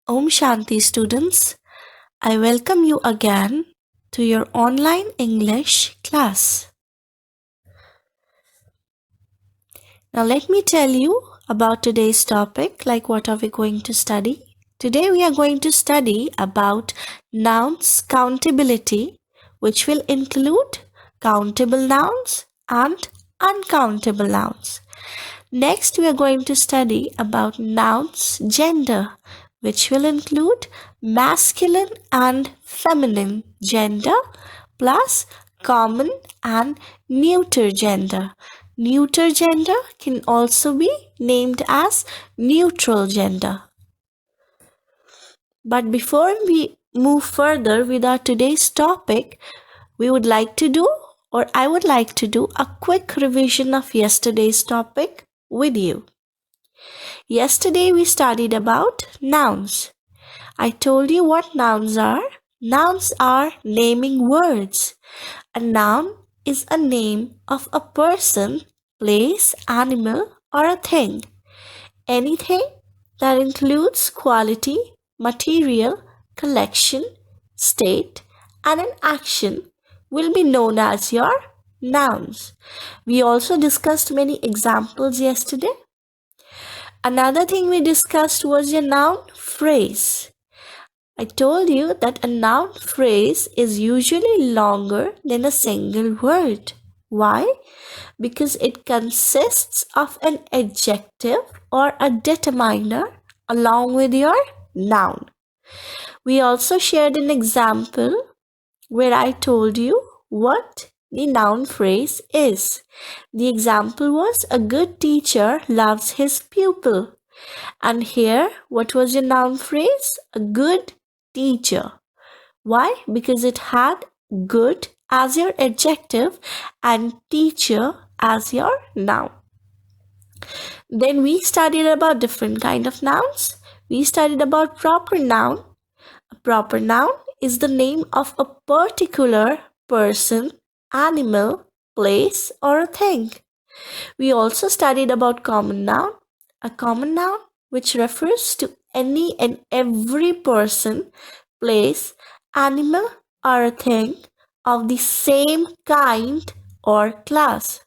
Om Shanti students, I welcome you again to your online English class. Now let me tell you about today's topic, like what are we going to study? Today we are going to study about nouns countability, which will include countable nouns and uncountable nouns. Next, we are going to study about nouns gender, which will include masculine and feminine gender, plus common and neuter gender. Neuter gender can also be named as neutral gender. But before we move further with our today's topic, I would like to do a quick revision of yesterday's topic with you. Yesterday we studied about nouns. I told you what nouns are. Nouns are naming words. A noun is a name of a person, place, animal, or a thing. Anything that includes quality, material, collection, state, and an action will be known as your nouns. We also discussed many examples yesterday. Another thing we discussed was a noun phrase. I told you that a noun phrase is usually longer than a single word. Why? Because it consists of an adjective or a determiner along with your noun. We also shared an example where I told you what the noun phrase is. The example was a good teacher loves his pupil. And here, what was your noun phrase? A good teacher. Why? Because it had good as your adjective and teacher as your noun. Then we studied about different kind of nouns. We studied about proper noun. A proper noun is the name of a particular person, animal, place, or a thing. We also studied about common noun. A common noun which refers to any and every person, place, animal, or a thing of the same kind or class.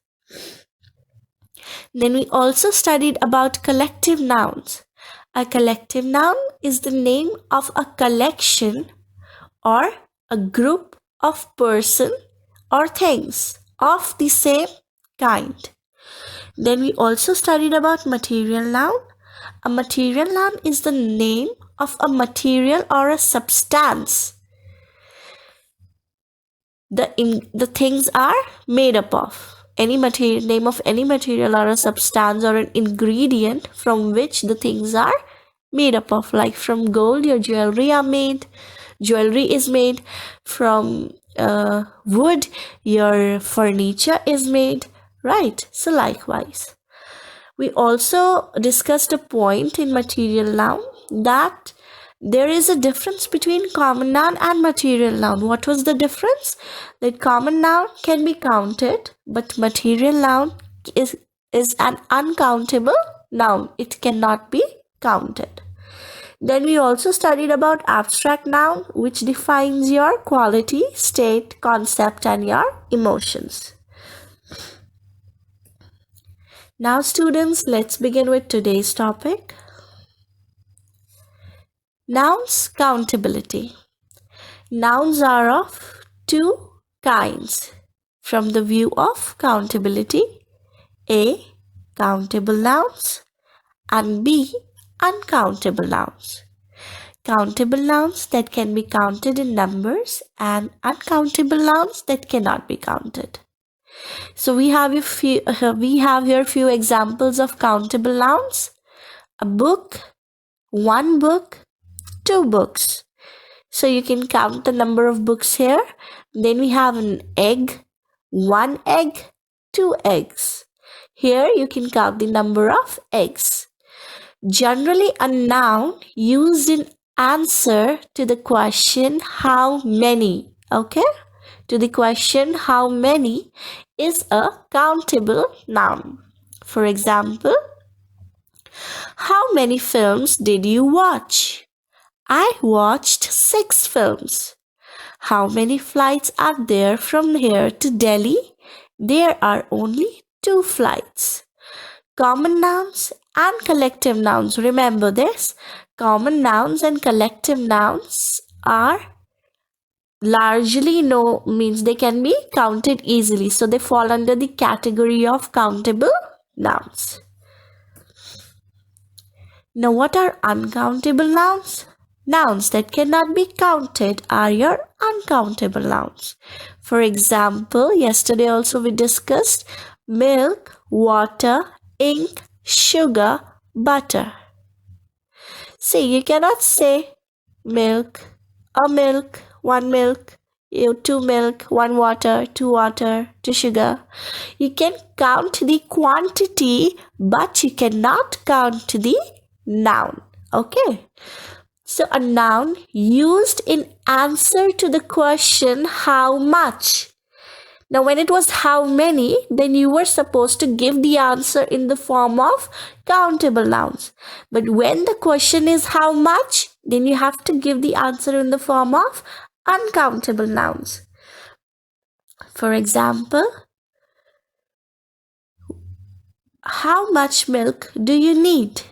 Then we also studied about collective nouns. A collective noun is the name of a collection or a group of person or things of the same kind. Then we also studied about material noun. A material noun is the name of a material or a substance the things are made up of. Name of any material or a substance or an ingredient from which the things are made up of. Like from gold, your jewelry is made. From wood, your furniture is made. Right? So likewise. We also discussed a point in material noun that there is a difference between common noun and material noun. What was the difference? That common noun can be counted, but material noun is an uncountable noun. It cannot be counted. Then we also studied about abstract noun, which defines your quality, state, concept, and your emotions. Now students, let's begin with today's topic. Nouns countability. Nouns are of two kinds from the view of countability. A. Countable nouns and B. Uncountable nouns. Countable nouns that can be counted in numbers and uncountable nouns that cannot be counted. So we have here few examples of countable nouns. A book, one book, two books. So you can count the number of books here. Then we have an egg, one egg, two eggs. Here you can count the number of eggs. Generally, a noun used in answer to the question how many, okay? To the question how many is a countable noun. For example, how many films did you watch? I watched 6 films. How many flights are there from here to Delhi? There are only 2 flights. Common nouns and collective nouns. Remember this. Common nouns and collective nouns are largely means they can be counted easily. So they fall under the category of countable nouns. Now, what are uncountable nouns? Nouns that cannot be counted are your uncountable nouns. For example, yesterday also we discussed milk, water, ink, sugar, butter. See, you cannot say milk, a milk, one milk, two milk, one water, two sugar. You can count the quantity, but you cannot count the noun. Okay. So a noun used in answer to the question how much. Now when it was how many, then you were supposed to give the answer in the form of countable nouns. But when the question is how much, then you have to give the answer in the form of uncountable nouns. For example, how much milk do you need?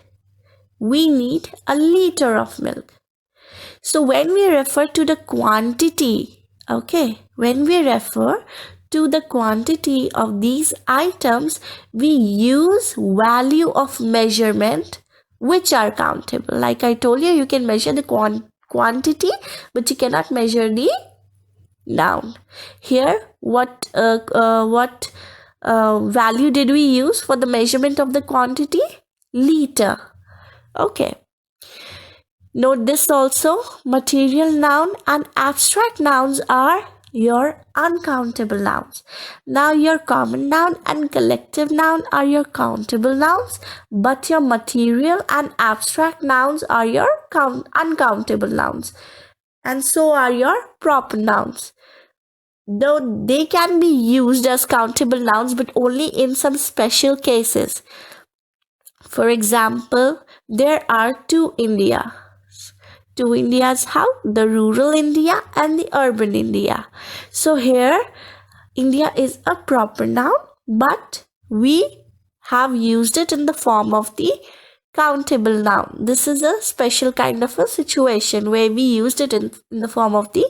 We need a liter of milk. So when we refer to the quantity, when we refer to the quantity of these items, we use value of measurement which are countable. Like I told you, you can measure the quantity, but you cannot measure the noun. Here, what value did we use for the measurement of the quantity? Liter. Okay. Note this also, material noun and abstract nouns are your uncountable nouns. Now your common noun and collective noun are your countable nouns, but your material and abstract nouns are your uncountable nouns. And so are your proper nouns. Though they can be used as countable nouns, but only in some special cases. For example, there are 2 Indias. 2 Indias, how? The rural India and the urban India. So here, India is a proper noun, but we have used it in the form of the countable noun. This is a special kind of a situation where we used it in the form of the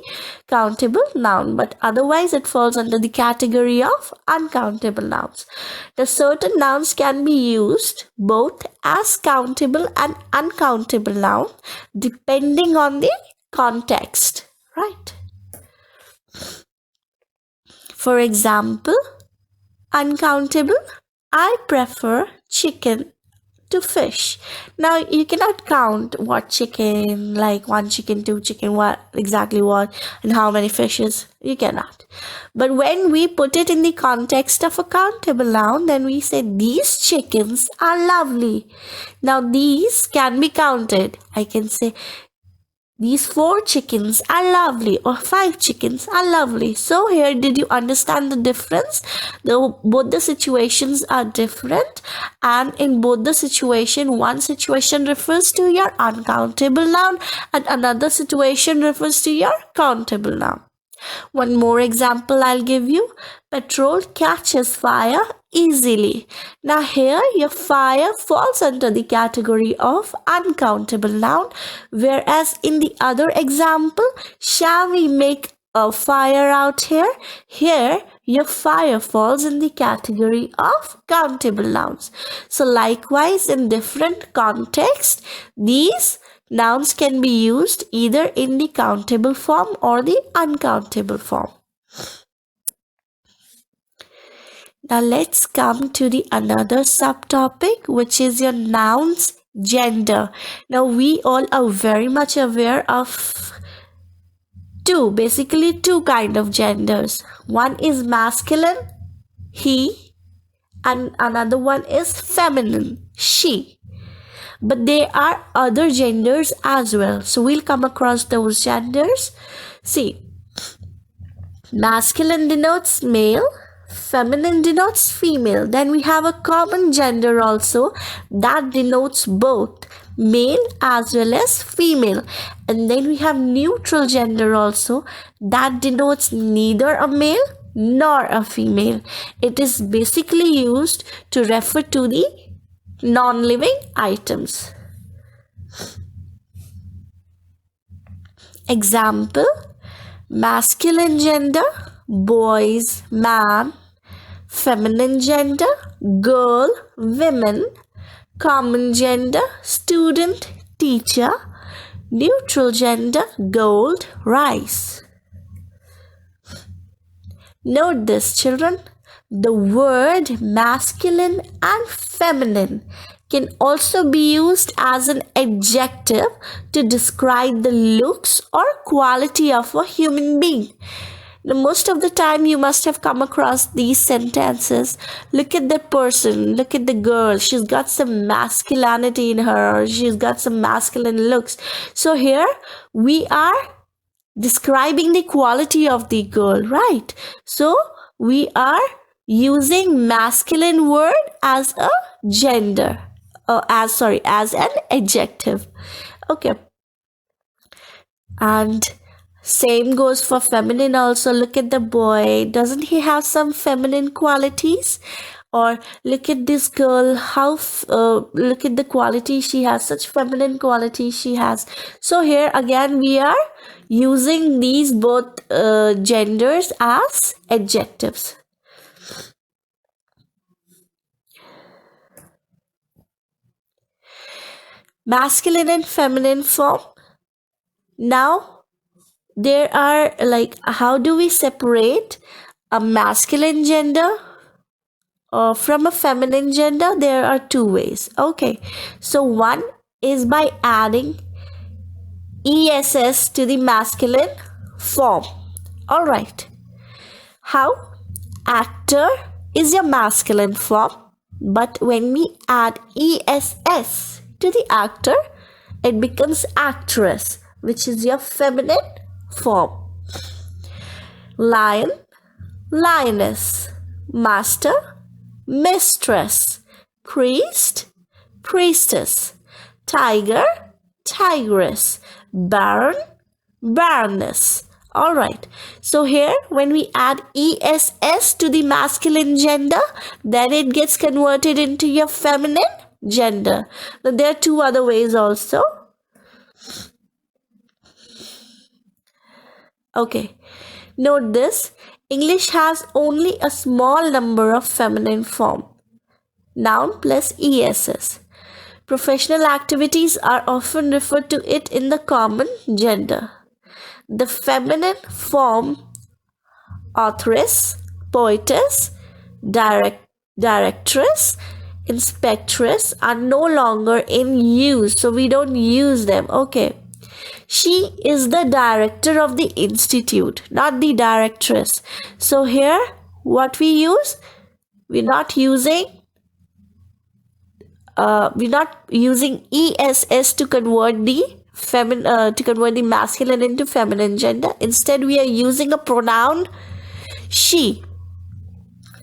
countable noun, but otherwise it falls under the category of uncountable nouns. The certain nouns can be used both as countable and uncountable noun depending on the context, right? For example, uncountable, I prefer chicken to fish. Now you cannot count what chicken, like 1 chicken, 2 chicken, what exactly what, and how many fishes. You cannot. But when we put it in the context of a countable noun, then we say these chickens are lovely. Now these can be counted. I can say these 4 chickens are lovely, or 5 chickens are lovely. So here, did you understand the difference? Both the situations are different, and in both the situation, one situation refers to your uncountable noun and another situation refers to your countable noun. One more example I'll give you. Petrol catches fire easily. Now here your fire falls under the category of uncountable noun, whereas in the other example, shall we make a fire out here? Here your fire falls in the category of countable nouns. So likewise, in different contexts, these nouns can be used either in the countable form or the uncountable form. Now let's come to the another subtopic, which is your nouns gender. Now we all are very much aware of basically two kind of genders. One is masculine, he, and another one is feminine, she. But there are other genders as well. So we'll come across those genders. See, masculine denotes male, feminine denotes female. Then we have a common gender also that denotes both male as well as female. And then we have neutral gender also that denotes neither a male nor a female. It is basically used to refer to the non-living items. Example: masculine gender, boys, man; feminine gender, girl, women; common gender, student, teacher; neutral gender, gold, rice. Note this, children. The word masculine and feminine can also be used as an adjective to describe the looks or quality of a human being. Now, most of the time you must have come across these sentences. Look at the person, look at the girl, she's got some masculinity in her, or she's got some masculine looks. So here we are describing the quality of the girl, right? So we are using masculine word as a gender, as an adjective. Okay. And same goes for feminine also. Look at the boy, doesn't he have some feminine qualities? Or look at this girl, how look at the quality she has, such feminine quality she has. So here again we are using these both genders as adjectives. Masculine and feminine form. Now there are, like, how do we separate a masculine gender from a feminine gender? There are two ways. Okay, so one is by adding ess to the masculine form. All right, how? Actor is your masculine form, but when we add ess to the actor, it becomes actress, which is your feminine form. Lion, lioness; master, mistress; priest, priestess; tiger, tigress; baron, baroness. All right, so here when we add ess to the masculine gender, then it gets converted into your feminine gender. Now there are two other ways also. Okay, note this. English has only a small number of feminine form. Noun plus ess. Professional activities are often referred to it in the common gender. The feminine form authoress, poetess, directress, inspectress are no longer in use, so we don't use them. Okay, she is the director of the institute, not the directress. So here what we use, we're not using ess to convert the masculine into feminine gender. Instead we are using a pronoun she.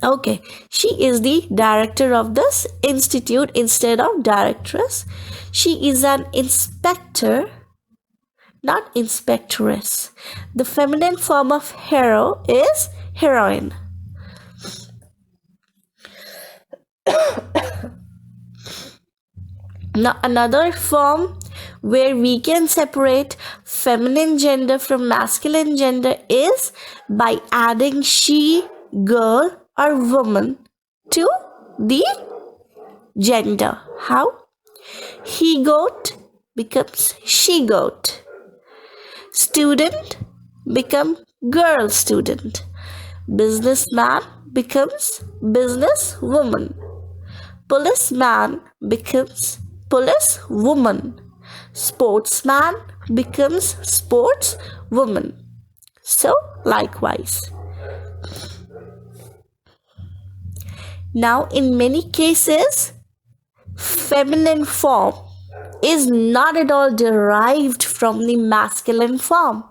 Okay, she is the director of this institute instead of directress. She is an inspector, not inspectress. The feminine form of hero is heroine. Now another form where we can separate feminine gender from masculine gender is by adding she, girl or woman to the gender. How? He goat becomes she goat. Student become girl student. Businessman becomes business woman. Policeman becomes police woman. Sportsman becomes sports woman. So likewise. Now in many cases, feminine form is not at all derived from the masculine form.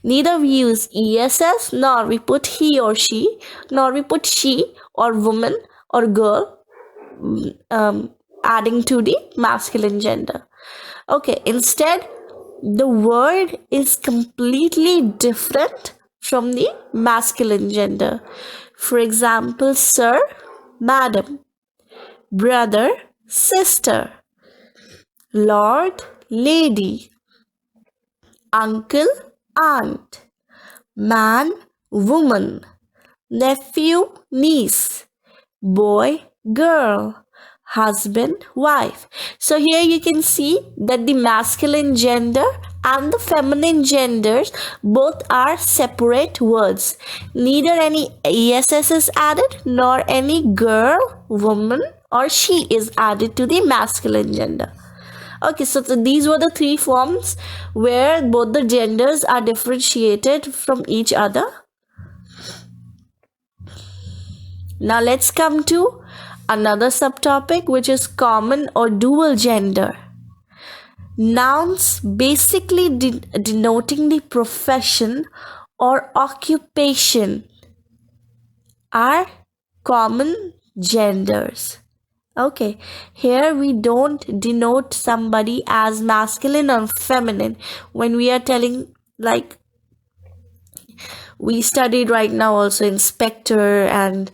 Neither we use ESS, nor we put he or she, nor we put she or woman or girl, adding to the masculine gender. Okay, instead, the word is completely different from the masculine gender. For example, sir, madam, brother, sister, lord, lady, uncle, aunt, man, woman, nephew, niece, boy, girl, husband, wife. So here you can see that the masculine gender and the feminine genders both are separate words. Neither any ESS is added nor any girl, woman or she is added to the masculine gender. Okay, so these were the three forms where both the genders are differentiated from each other. Now let's come to another subtopic, which is common or dual gender. Nouns basically denoting the profession or occupation are common genders. Okay, here we don't denote somebody as masculine or feminine when we are telling, like we studied right now also inspector and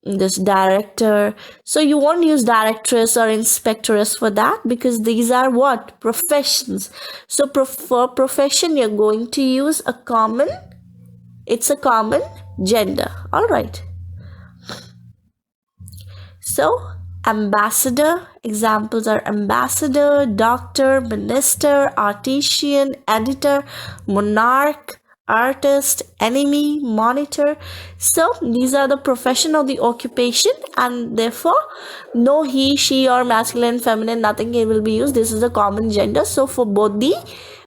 this director. So you won't use directress or inspectoress for that, because these are what? Professions. So for profession, you're going to use a common, it's a common gender. All right. So ambassador, examples are ambassador, doctor, minister, artisan, editor, monarch, artist, enemy, monitor. So these are the profession or the occupation, and therefore no he, she or masculine, feminine, nothing will be used. This is a common gender. So for both the